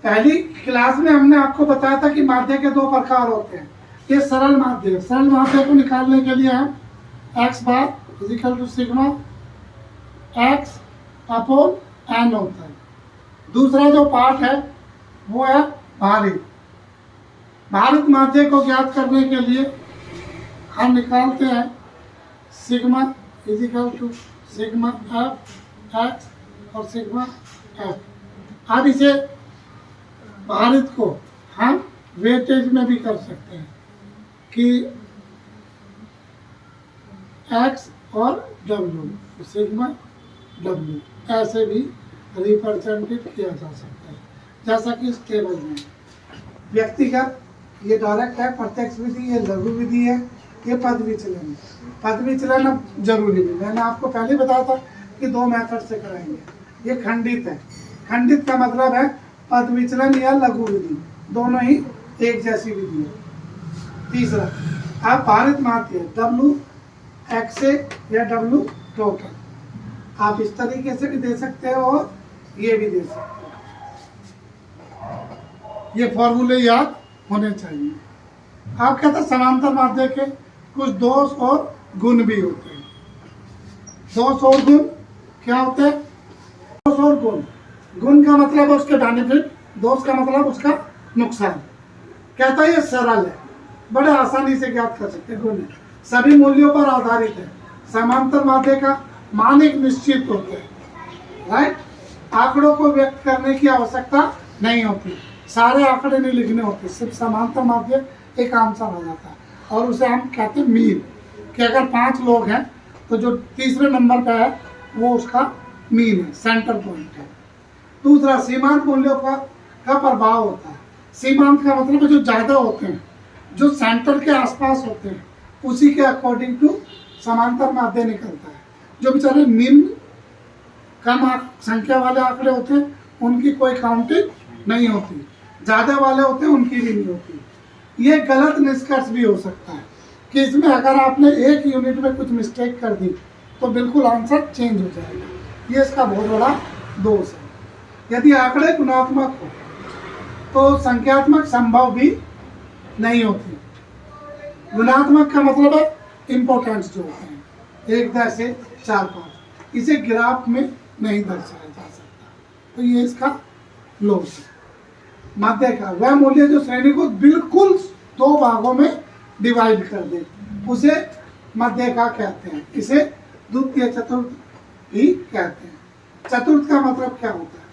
पहली क्लास में हमने आपको बताया था कि माध्य के दो प्रकार होते हैं। ये सरल माध्य, सरल माध्य को निकालने के लिए हम x bar is equal to sigma x upon n होता है। दूसरा जो पार्ट है वो है भारित। भारित माध्य को ज्ञात करने के लिए हम निकालते हैं sigma is equal to sigma F X और सिग्मा एफ। अब इसे भारित को हम वेटेज में भी कर सकते हैं कि x और w सिग्मा w ऐसे भी रिप्रेजेंटेड किया जा सकता है, जैसा कि इस टेबल में। व्यक्तिगत ये डायरेक्ट है, प्रत्यक्ष विधि, ये लघु विधि है, ये पद विचलन। पद विचलन अब जरूरी नहीं, मैंने आपको पहले बताया था कि दो मेथड से कराएंगे। ये खंडित है, खंडित का मतलब है पद विचलन या लघु विधि, दोनों ही एक जैसी विधि है। तीसरा आप भारित माध्य W XA या W टोटल, आप इस तरीके से भी दे सकते हो और ये भी दे सकते हो। ये फॉर्मूले याद होने चाहिए। आप कहते हैं समांतर माध्य के कुछ दोष और गुण भी होते हैं। दोष और गुण क्या होते हैं? दोष और गुण, गुण का मतलब उसके बेनिफिट, दोष का मतलब उसका नुकसान। कहता है ये सरल है, बड़े आसानी से ज्ञात कर सकते हैं। गुण है, सभी मूल्यों पर आधारित है। समांतर माध्य का मान एक निश्चित होते हैं, राइट। आंकड़ों को व्यक्त करने की आवश्यकता नहीं होती, सारे आंकड़े नहीं लिखने होते, सिर्फ समांतर माध्य एक आंसर हो जाता है। और उसे हम कहते हैं मीन, कि अगर 5 लोग हैं तो जो तीसरे नंबर पे है वो उसका मीन है, सेंटर पॉइंट है। दूसरा सीमांत मूल्यों का प्रभाव होता है। सीमांत का मतलब है जो ज़्यादा होते हैं, जो सेंटर के आसपास होते हैं, उसी के अकॉर्डिंग टू समांतर माध्य निकलता है। जो बेचारे निम्न कम संख्या वाले आंकड़े होते हैं उनकी कोई काउंटिंग नहीं होती, ज़्यादा वाले होते हैं उनकी भी नहीं होती। ये गलत निष्कर्ष भी हो सकता है कि इसमें अगर आपने एक यूनिट में कुछ मिस्टेक कर दी तो बिल्कुल आंसर चेंज हो जाएगा। ये इसका बहुत बड़ा दोष है। यदि आंकड़े गुणात्मक हो तो संख्यात्मक संभव भी नहीं होती। गुणात्मक का मतलब है इम्पोर्टेंस जो होते हैं, 1, 10 से 4, 5, इसे ग्राफ में नहीं दर्शाया जा सकता। तो ये इसका लोस है। माध्य का वह मूल्य जो श्रेणी को बिल्कुल 2 भागों में डिवाइड कर दे उसे मध्य का कहते हैं। इसे द्वितीय चतुर्थ भी कहते हैं। चतुर्थ का मतलब क्या होता है?